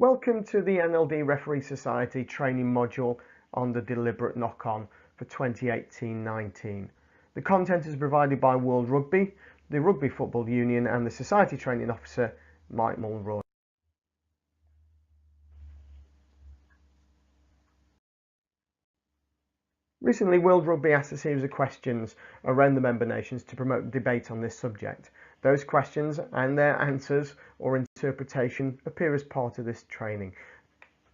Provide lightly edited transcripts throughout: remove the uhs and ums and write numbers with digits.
Welcome to the NLD Referee Society training module on the deliberate knock-on for 2018-19. The content is provided by World Rugby, the Rugby Football Union and the Society Training Officer, Mike Mulroy. Recently, World Rugby asked a series of questions around the member nations to promote debate on this subject. Those questions and their answers or interpretation appear as part of this training.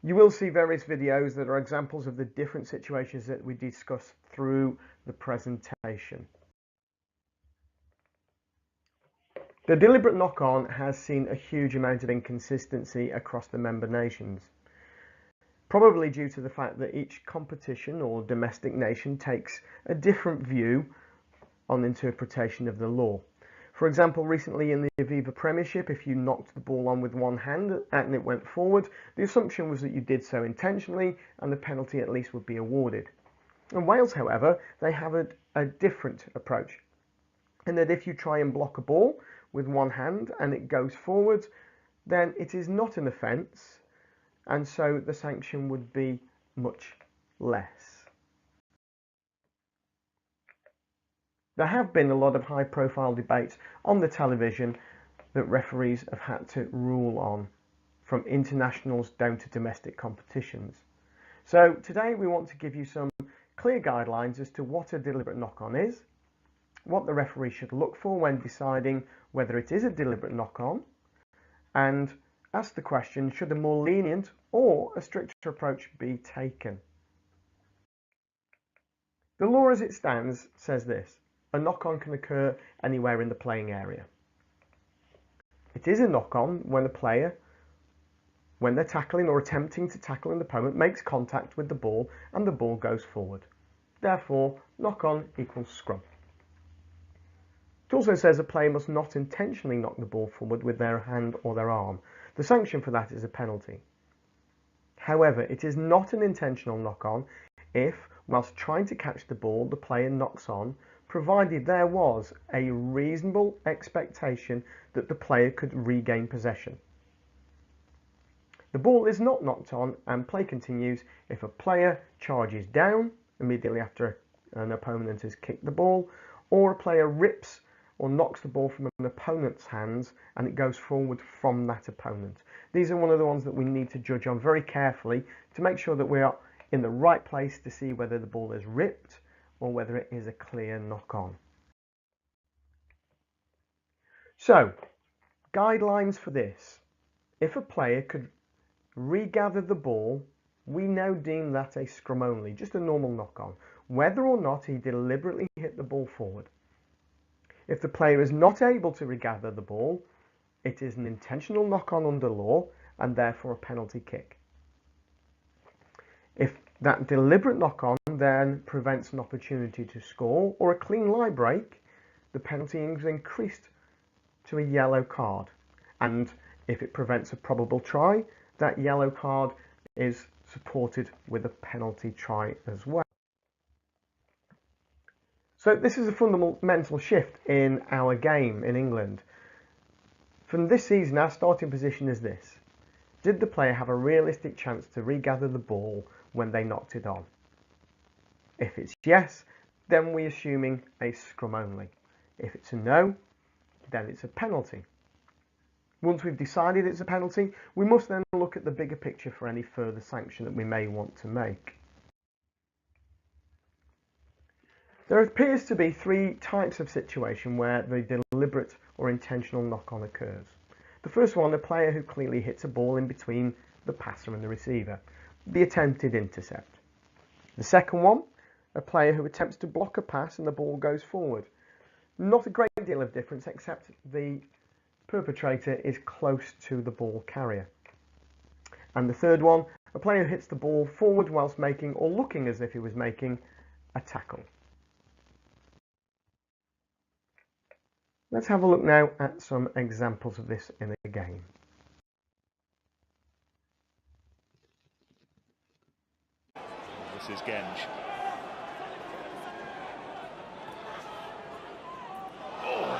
You will see various videos that are examples of the different situations that we discuss through the presentation. The deliberate knock-on has seen a huge amount of inconsistency across the member nations, probably due to the fact that each competition or domestic nation takes a different view on the interpretation of the law. For example, recently in the Aviva Premiership, if you knocked the ball on with one hand and it went forward, the assumption was that you did so intentionally and the penalty at least would be awarded. In Wales, however, they have a different approach, in that if you try and block a ball with one hand and it goes forward, then it is not an offence, and so the sanction would be much less. There have been a lot of high-profile debates on the television that referees have had to rule on, from internationals down to domestic competitions. So today we want to give you some clear guidelines as to what a deliberate knock-on is, what the referee should look for when deciding whether it is a deliberate knock-on, and ask the question, should a more lenient or a stricter approach be taken? The law as it stands says this: a knock-on can occur anywhere in the playing area. It is a knock-on when a player, when they're tackling or attempting to tackle an opponent, makes contact with the ball and the ball goes forward. Therefore, knock-on equals scrum. It also says a player must not intentionally knock the ball forward with their hand or their arm. The sanction for that is a penalty. However, it is not an intentional knock-on if, whilst trying to catch the ball, the player knocks on, provided there was a reasonable expectation that the player could regain possession. The ball is not knocked on and play continues if a player charges down immediately after an opponent has kicked the ball, or a player rips or knocks the ball from an opponent's hands and it goes forward from that opponent. These are one of the ones that we need to judge on very carefully to make sure that we are in the right place to see whether the ball is ripped or whether it is a clear knock-on. So, guidelines for this. If a player could regather the ball, we now deem that a scrum only, just a normal knock-on, whether or not he deliberately hit the ball forward. If the player is not able to regather the ball, it is an intentional knock-on under law and therefore a penalty kick. If that deliberate knock-on then prevents an opportunity to score or a clean line break, the penalty is increased to a yellow card. And if it prevents a probable try, that yellow card is supported with a penalty try as well. So this is a fundamental shift in our game in England. From this season, our starting position is this: did the player have a realistic chance to regather the ball when they knocked it on? If it's yes, then we're assuming a scrum only. If it's a no, then it's a penalty. Once we've decided it's a penalty, we must then look at the bigger picture for any further sanction that we may want to make. There appears to be three types of situation where the deliberate or intentional knock-on occurs. The first one, a player who clearly hits a ball in between the passer and the receiver, the attempted intercept. The second one, a player who attempts to block a pass and the ball goes forward. Not a great deal of difference, except the perpetrator is close to the ball carrier. And the third one, a player who hits the ball forward whilst making or looking as if he was making a tackle. Let's have a look now at some examples of this in a game. This is Genge. Oh,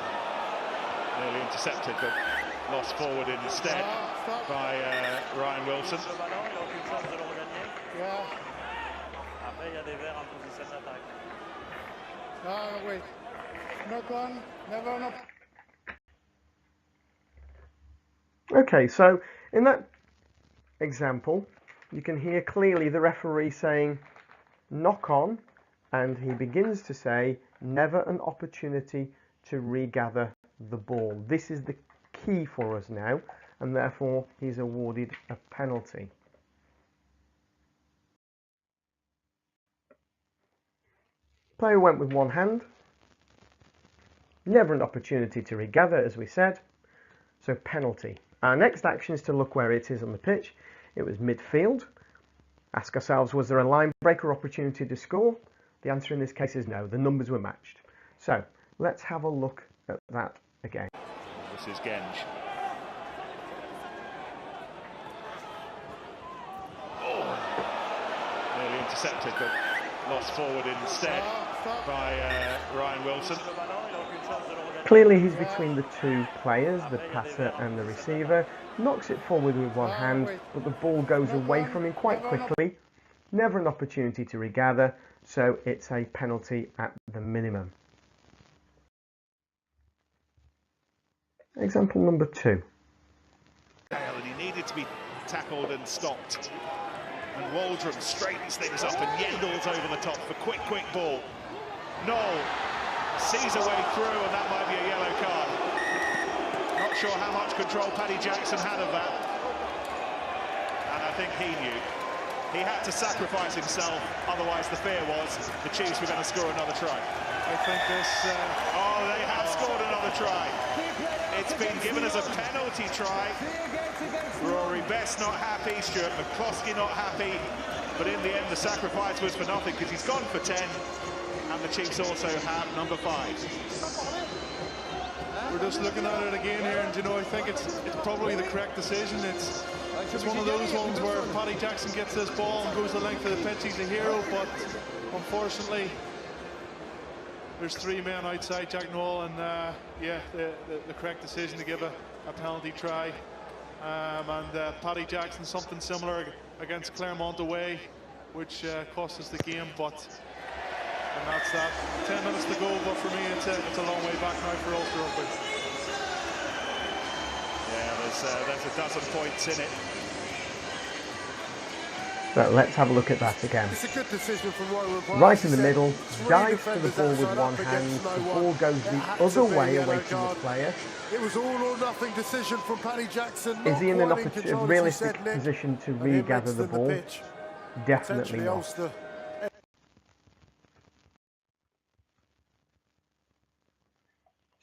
nearly intercepted, but lost forward instead. by Ryan Wilson. Yeah. Wait. Knock on, never knock. Okay, so in that example, you can hear clearly the referee saying knock on, and he begins to say never an opportunity to regather the ball. This is the key for us now, and therefore he's awarded a penalty. Player went with one hand. Never an opportunity to regather, as we said. So penalty. Our next action is to look where it is on the pitch. It was midfield. Ask ourselves, was there a line break or opportunity to score? The answer in this case is no. The numbers were matched. So let's have a look at that again. This is Genge. Oh, nearly intercepted, but lost forward instead by Ryan Wilson. Clearly he's between the two players, the passer and the receiver. Knocks it forward with one hand, but the ball goes away from him quite quickly. Never an opportunity to regather, so it's a penalty at the minimum. Example number 2. And he needed to be tackled and stopped. And Waldron straightens things up and Yendall's over the top for quick ball. Noel sees a way through, and that might be a yellow card. Not sure how much control Paddy Jackson had of that. And I think he knew. He had to sacrifice himself, otherwise the fear was the Chiefs were going to score another try. I think this... Oh, they have scored another try. It's been given as a penalty try. Rory Best not happy, Stuart McCloskey not happy, but in the end the sacrifice was for nothing because he's gone for 10. And the Chiefs also have number 5. We're just looking at it again here, and you know, I think it's probably the correct decision. It's one of those ones where Paddy Jackson gets this ball and goes the length of the pitch. He's a hero, but unfortunately, there's 3 men outside Jack Noel, and yeah, the correct decision to give a penalty try. And Paddy Jackson, something similar against Claremont away, which cost us the game, but. And that's that. 10 minutes to go, but for me, it's a long way back now for Ulster Rugby. Yeah, there's a dozen points in it. So let's have a look at that again. It's a good decision from Rory. Right in the middle, dives for the ball with one hand, the ball goes the other way away from the player. It was all or nothing decision from Paddy Jackson. Is he in a realistic position to regather the ball? Definitely not.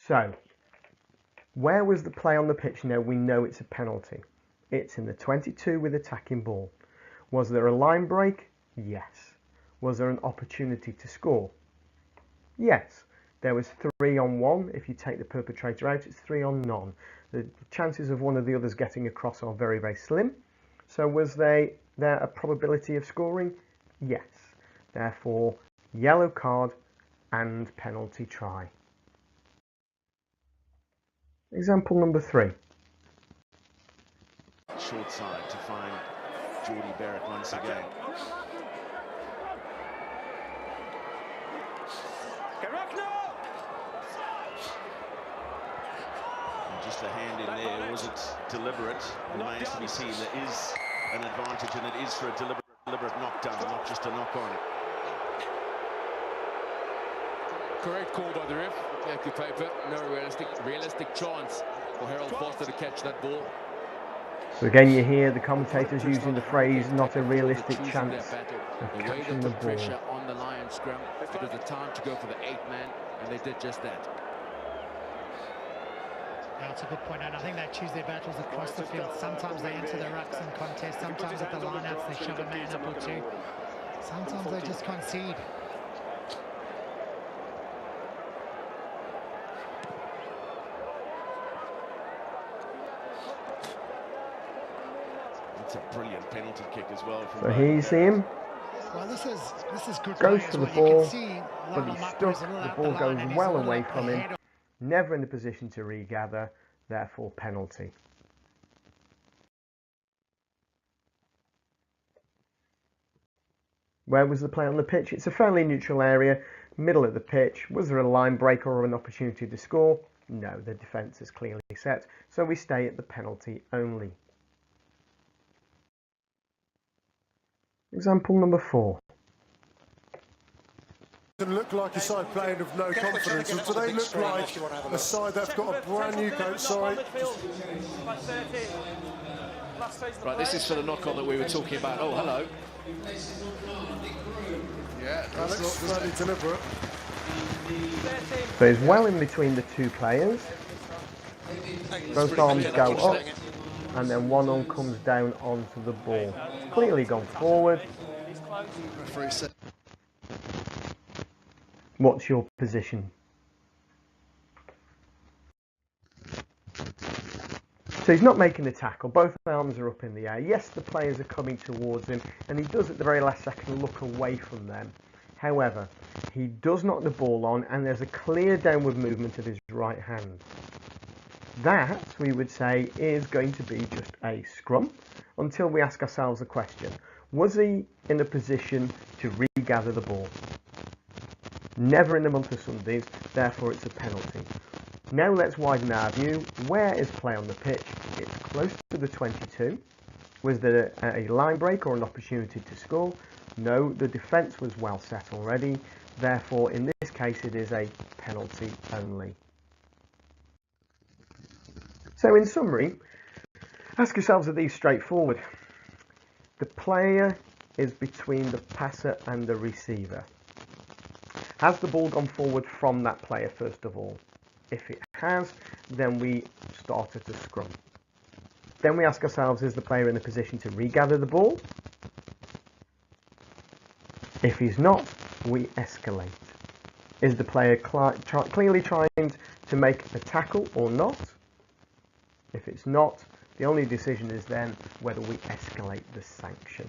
So, where was the play on the pitch? Now we know it's a penalty. It's in the 22 with attacking ball. Was there a line break? Yes. Was there an opportunity to score? Yes. There was 3 on 1. If you take the perpetrator out, it's 3 on none. The chances of one of the others getting across are very, very slim. So was there a probability of scoring? Yes. Therefore, yellow card and penalty try. Example number 3. Short side to find Geordie Barrett once again. And just a hand in there, was it deliberate? Remains to be seen. There is an advantage, and it is for a deliberate knockdown, not just a knock-on. Correct call by the ref. Thank you, paper. No realistic chance for Harold Foster to catch that ball. So again, you hear the commentators using the phrase "not a realistic chance" of catching the ball. Pressure on the Lions scrum. It was the time to go for the 8th man, and they did just that. Yeah, that's a good point, and I think they choose their battles across the field. Sometimes they enter the rucks and contest. Sometimes at the lineouts they shove a man up or 2. Sometimes they just concede. It's a brilliant penalty kick as well. So here you see him. Well, this is good. Goes for the ball, but he's he's stuck. The ball goes well away from him. Never in a position to regather. Therefore, penalty. Where was the play on the pitch? It's a fairly neutral area, middle of the pitch. Was there a line break or an opportunity to score? No, the defence is clearly set, so we stay at the penalty only. Example number 4. Doesn't look like a side playing with no confidence, or do they look like a side that's got a brand new coach? Sorry. Right, this is for the knock-on that we were talking about. Oh, hello. Yeah, that looks fairly deliberate. So he's well in between the two players. Both arms go up, and then one arm comes down onto the ball. Clearly gone forward. What's your position? So he's not making the tackle, both arms are up in the air. Yes, the players are coming towards him, and he does at the very last second look away from them. However, he does knock the ball on, and there's a clear downward movement of his right hand. That, we would say, is going to be just a scrum, until we ask ourselves the question, was he in a position to regather the ball? Never in the month of Sundays, therefore it's a penalty. Now let's widen our view. Where is play on the pitch? It's close to the 22. Was there a line break or an opportunity to score? No, the defence was well set already. Therefore, in this case, it is a penalty only. So in summary, ask yourselves, are these straightforward? The player is between the passer and the receiver. Has the ball gone forward from that player first of all? If it has, then we start at a scrum. Then we ask ourselves, is the player in a position to regather the ball? If he's not, we escalate. Is the player clearly trying to make a tackle or not? If it's not, the only decision is then whether we escalate the sanction.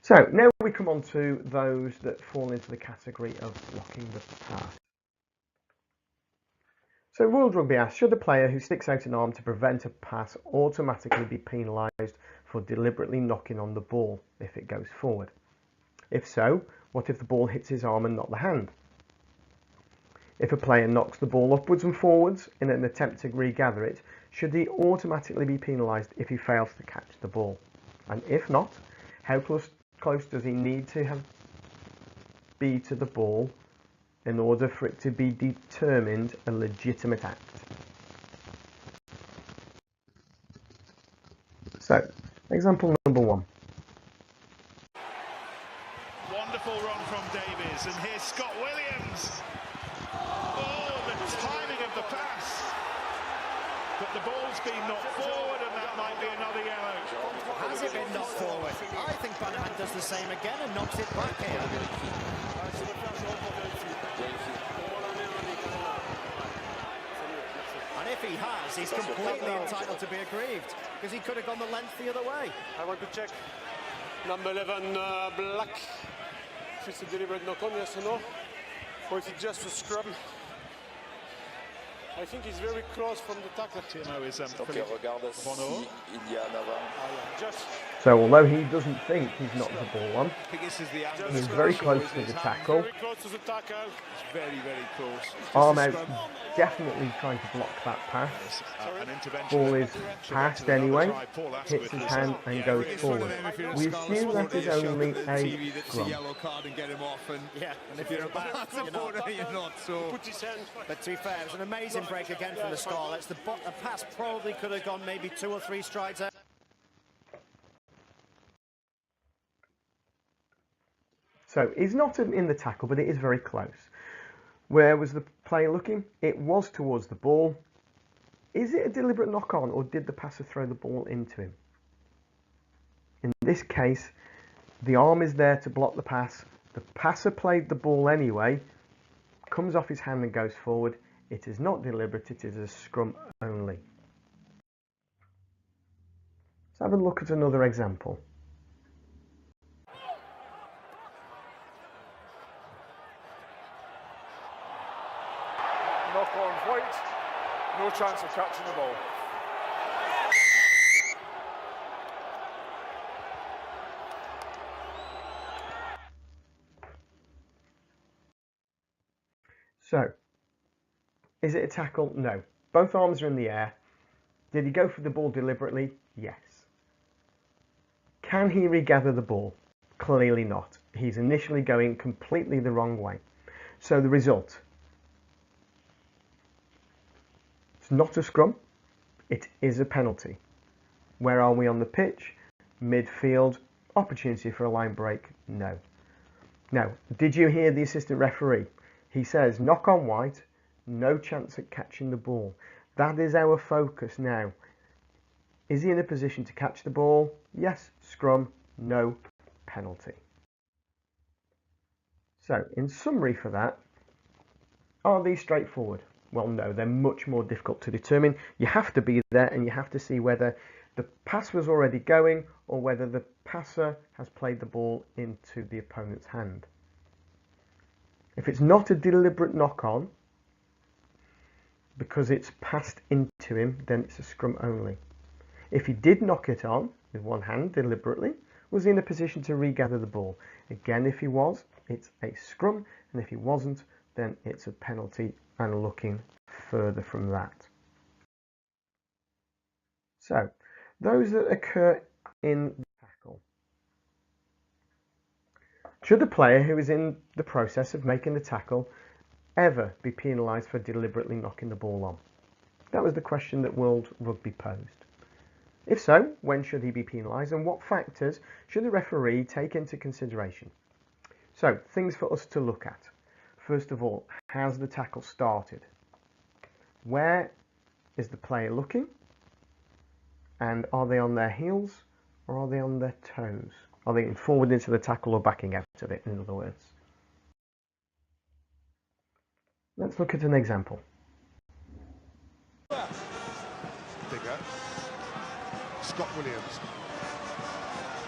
So now we come on to those that fall into the category of blocking the pass. So World Rugby asks, should a player who sticks out an arm to prevent a pass automatically be penalised for deliberately knocking on the ball if it goes forward? If so, what if the ball hits his arm and not the hand? If a player knocks the ball upwards and forwards in an attempt to regather it, should he automatically be penalised if he fails to catch the ball? And if not, how close does he need to be to the ball in order for it to be determined a legitimate act? So, example number 1. Wonderful run from Davies, and here's Scott Williams. Oh, the timing of the pass. But the ball's been knocked forward, and that might be another yellow. Has it been knocked forward? I think Banahan does the same again and knocks it back here. And if he has, he's completely entitled to be aggrieved, because he could have gone the length the other way. I want to check number 11, Black. If it's a deliberate knock-on, yes or no? Or is it just a scrum? I think he's very close from the tackle. So although he doesn't think he's knocked the ball on, he's very close to the tackle. Very close to the tackle. It's very, very close. Arm out, definitely trying to block that pass. Ball is passed anyway, hits his hand and goes forward. We assume that is only a scrum. Yeah, and if you're a back supporter, you're not. So, but to be fair, it was an amazing break again from the Scarlets. The pass probably could have gone maybe 2 or 3 strides out. So he's not in the tackle, but it is very close. Where was the player looking? It was towards the ball. Is it a deliberate knock-on, or did the passer throw the ball into him? In this case, the arm is there to block the pass. The passer played the ball anyway, comes off his hand and goes forward. It is not deliberate, it is a scrum only. Let's have a look at another example. Knock on White. No chance of catching the ball. So, is it a tackle? No. Both arms are in the air. Did he go for the ball deliberately? Yes. Can he regather the ball? Clearly not. He's initially going completely the wrong way. So the result, it's not a scrum, it is a penalty. Where are we on the pitch? Midfield. Opportunity for a line break? No. Now, did you hear the assistant referee? He says, knock on white, no chance at catching the ball. That is our focus now. Is he in a position to catch the ball? Yes, scrum, no, penalty. So, in summary for that, are these straightforward? Well, no, they're much more difficult to determine. You have to be there and you have to see whether the pass was already going or whether the passer has played the ball into the opponent's hand. If it's not a deliberate knock-on, because it's passed into him, then it's a scrum only. If he did knock it on with one hand deliberately, was he in a position to regather the ball? Again, if he was, it's a scrum, and if he wasn't, then it's a penalty, and looking further from that. So, those that occur in the tackle. Should the player who is in the process of making the tackle ever be penalised for deliberately knocking the ball on? That was the question that World Rugby posed. If so, when should he be penalised, and what factors should the referee take into consideration? So, things for us to look at. First of all, has the tackle started? Where is the player looking? And are they on their heels or are they on their toes? Are they forward into the tackle or backing out of it, in other words? Let's look at an example. Bigger. Scott Williams.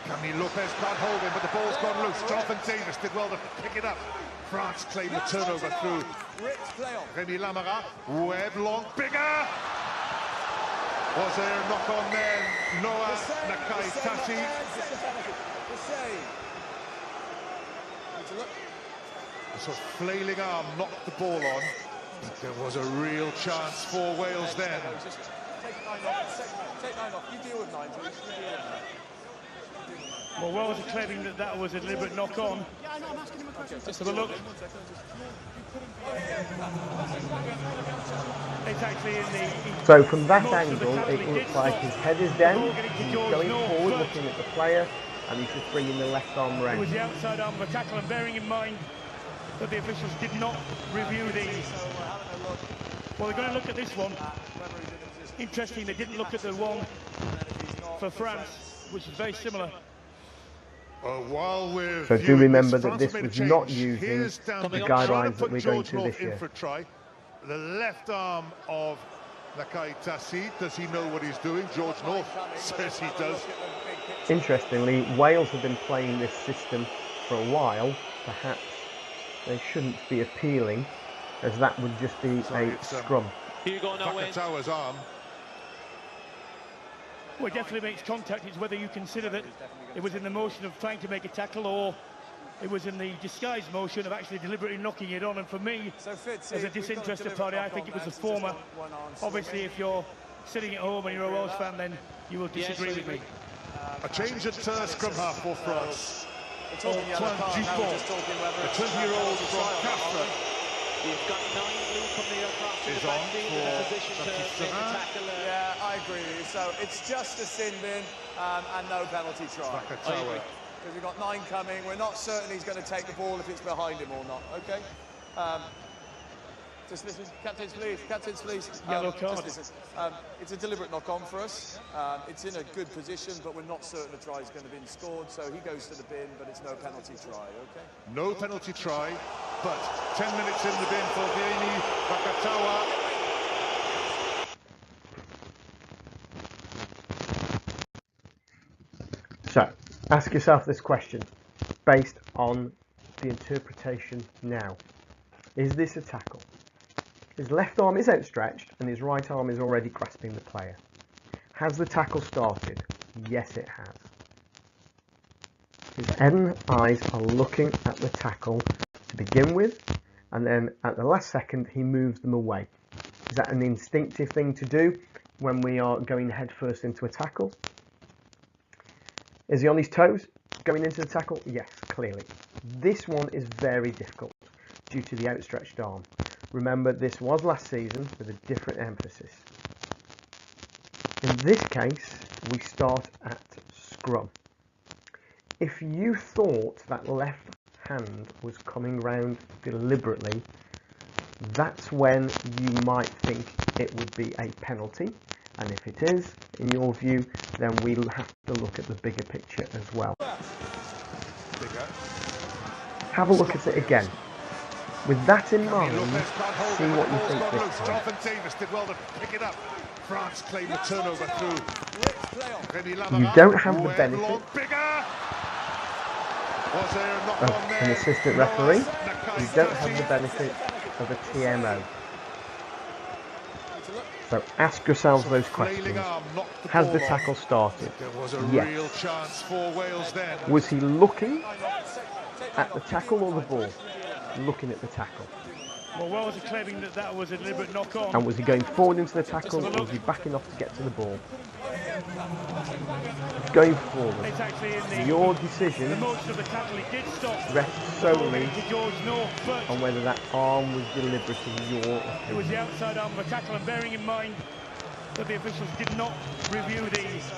Camille Lopez can't hold him, but the ball's gone loose. Jonathan Davis did well to pick it up. France claimed the turnover through Rémi Lamara. Webb long, bigger! Was there a knock on there? Noah Nakai-Tassi. So flailing arm knocked the ball on. But there was a real chance for Wales then. Take 9 off. You deal with 9, please. Well, Wales are claiming that that was a deliberate knock-on. Let's have a look. It's actually in the... So from that angle, it looks like his head is down, he's going forward, looking at the player, and he's just bringing the left arm round. It was the outside arm of a tackle, and bearing in mind that the officials did not review these. Well, they're going to look at this one. Interesting, they didn't look at the one for France, which is very similar. So do remember that this was not using the guidelines that we're going to this year. The left arm of Nakai-Tassi, does he know what he's doing? George North says he does. Interestingly, Wales have been playing this system for a while. Perhaps they shouldn't be appealing, as that would just be a scrum. Vakatawa's arm. Well, it definitely makes contact. It's whether you consider that it was in the motion of trying to make a tackle or it was in the disguised motion of actually deliberately knocking it on. And for me, as a disinterested party, I think it was the former. Obviously, if you're sitting at home and you're a Welsh fan, then you will disagree with me. A change at scrum half for France. Antoine Dupont, the 20-year-old from Castres. You've got 9 blue coming across to the back field in a position to make a tackle. Yeah, I agree with you. So it's just a sin bin and no penalty try. Because we've got 9 coming. We're not certain he's going to take the ball if it's behind him or not. Okay. Just listen, captains, please. Captains, please. Yellow card. It's a deliberate knock-on for us. It's in a good position, but we're not certain the try is going to be scored. So he goes to the bin, but it's no penalty try. Okay. No penalty try, but 10 minutes in the bin for Vieni Vakatawa. So, ask yourself this question, based on the interpretation now. Is this a tackle? His left arm is outstretched and his right arm is already grasping the player. Has the tackle started? Yes, it has. His eyes are looking at the tackle to begin with, and then at the last second he moves them away. Is that an instinctive thing to do when we are going head first into a tackle? Is he on his toes going into the tackle? Yes, clearly. This one is very difficult due to the outstretched arm. Remember, this was last season with a different emphasis. In this case, we start at scrum. If you thought that left hand was coming round deliberately, that's when you might think it would be a penalty. And if it is, in your view, then we'll have to look at the bigger picture as well. Have a look at it again. With that in mind, see what you think this time. Jonathan Davis did well to pick it up. France claimed the turnover through. You don't have the benefit of an assistant referee. You don't have the benefit of a TMO. So ask yourselves those questions. Has the tackle started? Yes. Was he looking at the tackle or the ball? Looking at the tackle. Well, Wells are claiming that that was a deliberate knock-on. And was he going forward into the tackle, or was he backing off to get to the ball? Going forward. It's actually in the, your decision the motion of the tackle. He did stop. Rests solely North, on whether that arm was deliberate in your opinion. It was the outside arm of the tackle, and bearing in mind that the officials did not review these.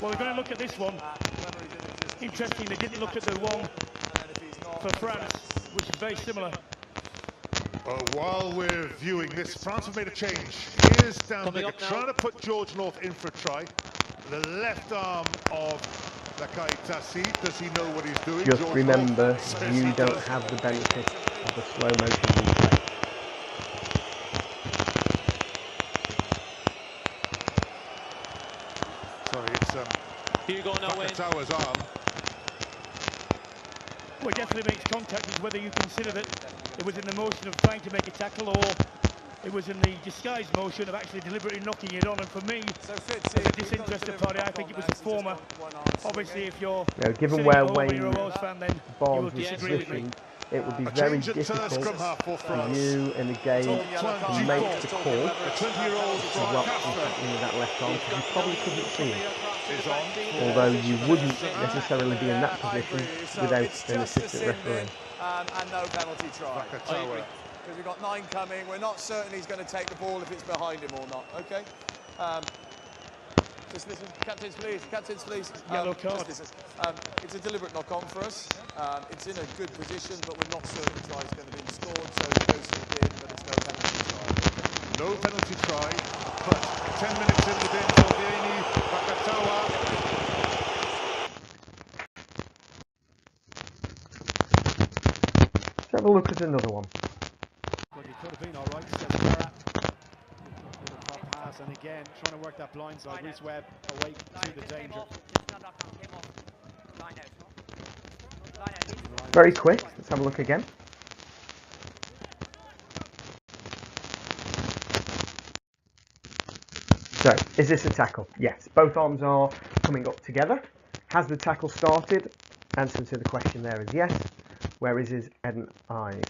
Well, we're going to look at this one. Interesting, they didn't look at the one for France, which is very similar. While we're viewing this, France have made a change. Here's Downbigger trying to put George North in for a try. The left arm of Lakai Tassi. Does he know what he's doing? Just George remember, North you don't have the benefit of the slow motion replay. Sorry, it's Bakatawa's arm. Well, it definitely makes contact, is whether you consider that it was in the motion of trying to make a tackle or it was in the disguised motion of actually deliberately knocking it on. And for me, as a disinterested party, I think it was the former. Obviously, if you're given where Wayne fan, then Barnes was positioned, it would be very difficult for you in the game to make the call. Well, in that left arm, because you probably couldn't see it. Although you wouldn't necessarily be in that position without an assistant referee. And no penalty try. Because we've got 9 coming. We're not certain he's going to take the ball if it's behind him or not. Okay. Just listen, captains, please. Captains, please. Yellow card. It's a deliberate knock-on for us. It's in a good position, but we're not certain the try's going to be scored. So it goes to the bin, but it's no penalty try. No penalty try, but 10 minutes in the bin for Vieni Bakatawa. Let's have a look at another one. But it could have been all right, says Barra. Pass, and again, trying to work that blind side. Reese Webb away to the danger. Very quick. Let's have a look again. So, is this a tackle? Yes. Both arms are coming up together. Has the tackle started? Answer to the question there is yes. Where is his head and eyes?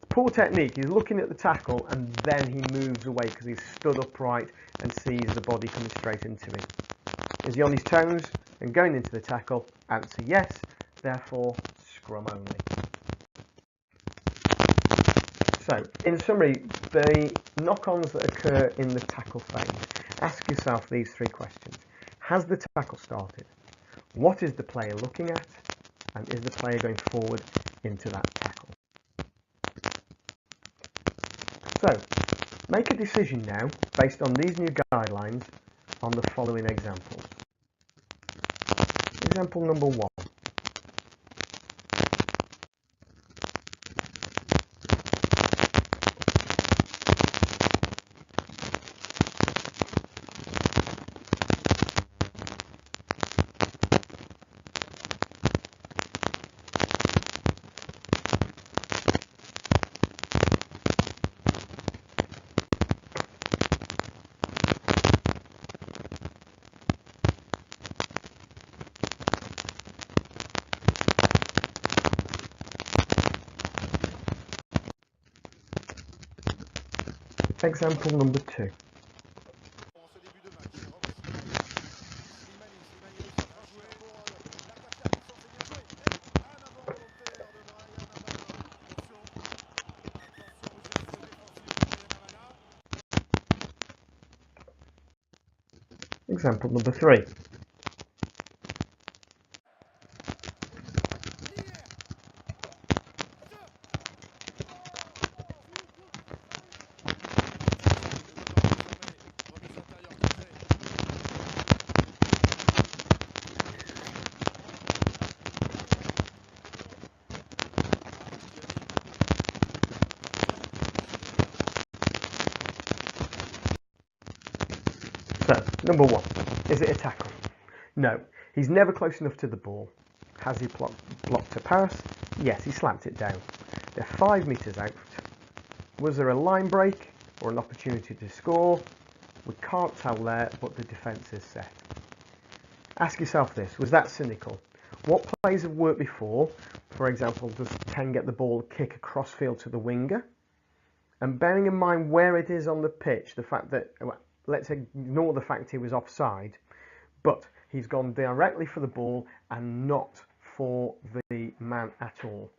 Poor technique. He's looking at the tackle and then he moves away because he's stood upright and sees the body coming straight into him. Is he on his toes and going into the tackle? Answer yes. Therefore, scrum only. So, in summary, the knock-ons that occur in the tackle phase. Ask yourself these 3 questions. Has the tackle started? What is the player looking at? And is the player going forward into that tackle? So, make a decision now, based on these new guidelines, on the following examples. Example number 1. Example number 2. Example number 3. So, number 1. Is it a tackle? No. He's never close enough to the ball. Has he blocked a pass? Yes, he slapped it down. They're 5 metres out. Was there a line break or an opportunity to score? We can't tell there, but the defence is set. Ask yourself this, was that cynical? What plays have worked before? For example, does 10 get the ball kick across field to the winger? And bearing in mind where it is on the pitch, the fact that, well, let's ignore the fact he was offside, but he's gone directly for the ball and not for the man at all.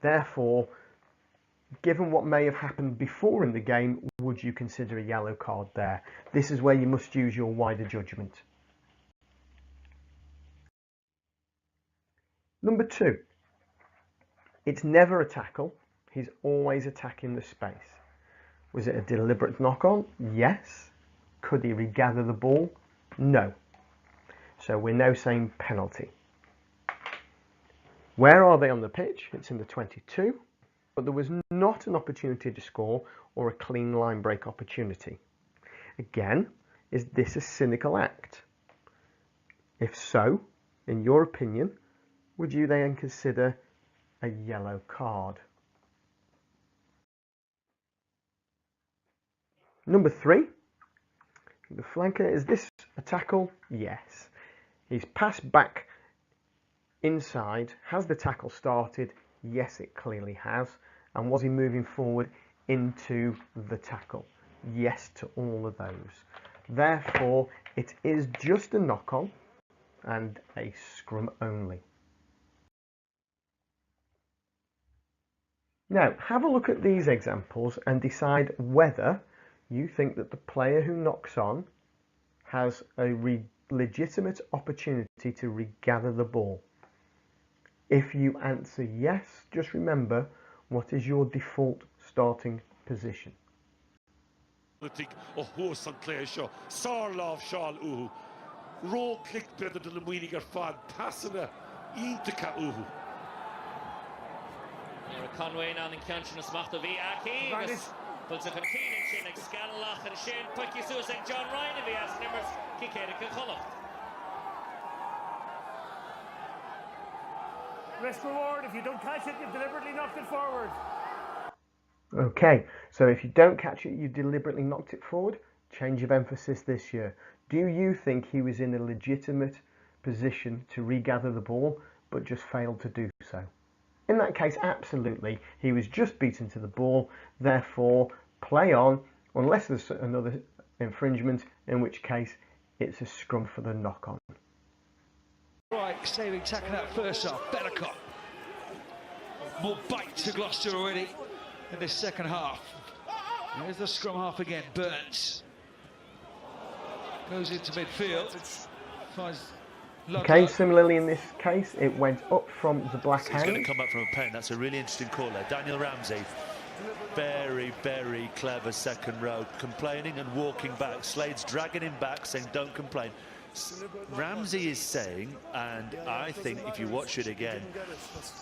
Therefore, given what may have happened before in the game, would you consider a yellow card there? This is where you must use your wider judgment. Number 2, it's never a tackle. He's always attacking the space. Was it a deliberate knock-on? Yes. Could he regather the ball? No. So we're now saying penalty. Where are they on the pitch? It's in the 22, but there was not an opportunity to score or a clean line break opportunity. Again, is this a cynical act? If so, in your opinion, would you then consider a yellow card? Number 3, the flanker, is this a tackle? Yes. He's passed back inside. Has the tackle started? Yes, it clearly has. And was he moving forward into the tackle? Yes to all of those. Therefore, it is just a knock-on and a scrum only. Now, have a look at these examples and decide whether you think that the player who knocks on has a legitimate opportunity to regather the ball. If you answer yes, just remember, what is your default starting position? Conway now in Councillor macht of Agus. Put sich an Keenan sin ag Scanlach and Shane Pucky Susan John Ryan of as numbers Kikeda Collocht. Risk reward, if you don't catch it, you've deliberately knocked it forward. Okay, so if you don't catch it, you deliberately knocked it forward. Change of emphasis this year. Do you think he was in a legitimate position to regather the ball, but just failed to do so? In that case, absolutely. He was just beaten to the ball, therefore play on, unless there's another infringement, in which case it's a scrum for the knock-on. Right, saving tackling that first half, better cut. More bite to Gloucester already in this second half. There's the scrum half again, Burns. Goes into midfield, finds Okay, similarly in this case, it went up from the black hand. He's going to come up from a pen. That's a really interesting call there. Daniel Ramsey, very, very clever second row, complaining and walking back. Slade's dragging him back, saying don't complain. Ramsey is saying, and I think if you watch it again,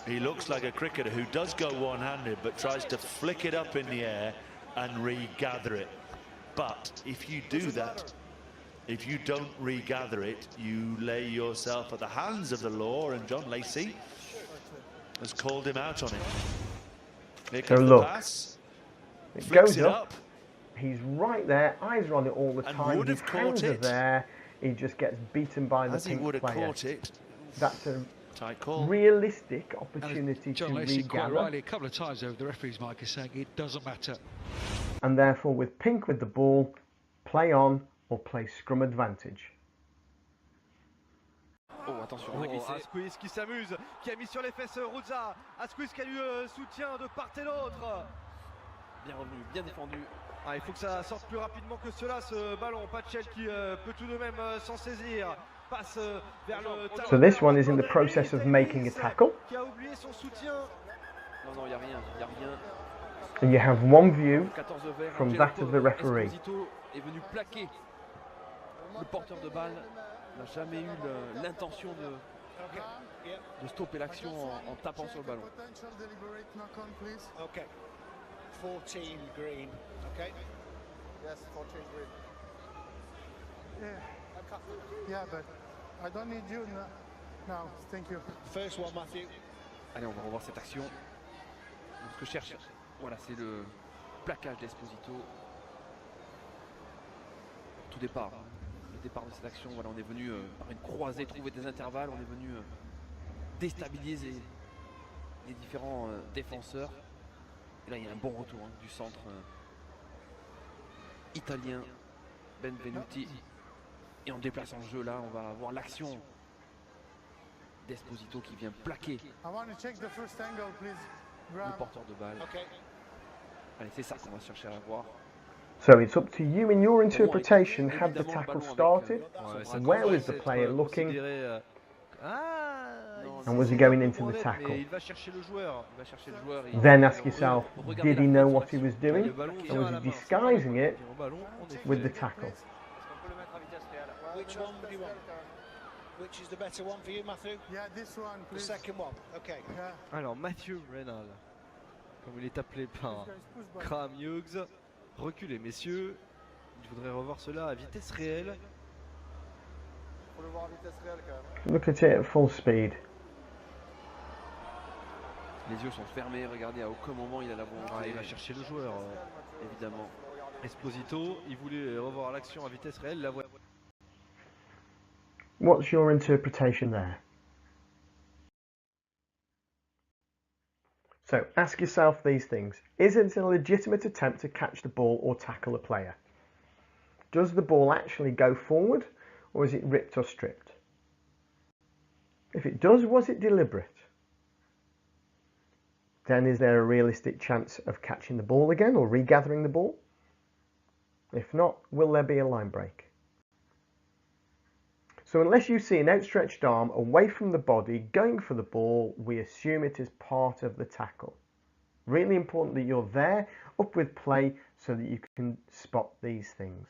he looks like a cricketer who does go one-handed but tries to flick it up in the air and regather it. But if you do that, if you don't regather it, you lay yourself at the hands of the law, and John Lacey has called him out on it. Here comes the pass. It goes up. He's right there. Eyes are on it all the time. His hands are there. He just gets beaten by the pink player. As he would have caught it. That's a Tight call. Realistic opportunity to John Lacey quite regather. rightly a couple of times over the referee's mic is saying it doesn't matter. And therefore with pink with the ball, play on or play scrum advantage. Oh, attention, Asquith qui s'amuse, qui a mis sur les fesses Ruzza. Asquith qui a eu soutien de part et d'autre. Bien revenu, bien défendu. Ah, il faut que ça sorte plus rapidement que cela, ce ballon. Patchel qui peut tout de même s'en saisir. Passe vers le talon. So this one is in the process of making a tackle. Qui a oublié son soutien. Non, non, il n'y a rien, il n'y a rien. And you have one view from that of the referee. Esposito est venu plaquer le porteur de balle. N'a jamais eu l'intention de stopper l'action en tapant sur le ballon. Okay. 14 green. Okay. Yes, 14 green. Yeah, but I don't need you now. Thank you. First one, Matthew. Allez, on va revoir cette action. Donc, ce que je cherche, voilà, c'est le plaquage d'Esposito. Tout départ. Le départ de cette action, voilà, on est venu par une croisée trouver des intervalles, on est venu déstabiliser les différents défenseurs. Et là, il y a un bon retour du centre italien Benvenuti. Et en déplaçant le jeu, là, on va avoir l'action d'Esposito qui vient plaquer le porteur de balle. Allez, c'est ça qu'on va chercher à voir. So it's up to you in your interpretation. Had the tackle started? Where was the player looking? And was he going into the tackle? Then ask yourself, did he know what he was doing? Or was he disguising it with the tackle? Which one would you want? Which is the better one for you, Matthew? Yeah, this one, please. The second one, okay. Yeah. Alors, Matthew Reynal, comme il est appelé par Graham Hughes. Reculez, messieurs. Je voudrais revoir cela à vitesse réelle. Faut le voir à vitesse réelle quand même. Look at it at full speed. Les yeux sont fermés. Regardez, à aucun moment il a la volonté. Il va chercher le joueur, évidemment. Esposito, il voulait revoir l'action à vitesse réelle. La voie. What's your interpretation there? So ask yourself these things. Is it a legitimate attempt to catch the ball or tackle a player? Does the ball actually go forward or is it ripped or stripped? If it does, was it deliberate? Then is there a realistic chance of catching the ball again or regathering the ball? If not, will there be a line break? So unless you see an outstretched arm away from the body going for the ball, we assume it is part of the tackle. Really important that you're there, up with play, so that you can spot these things.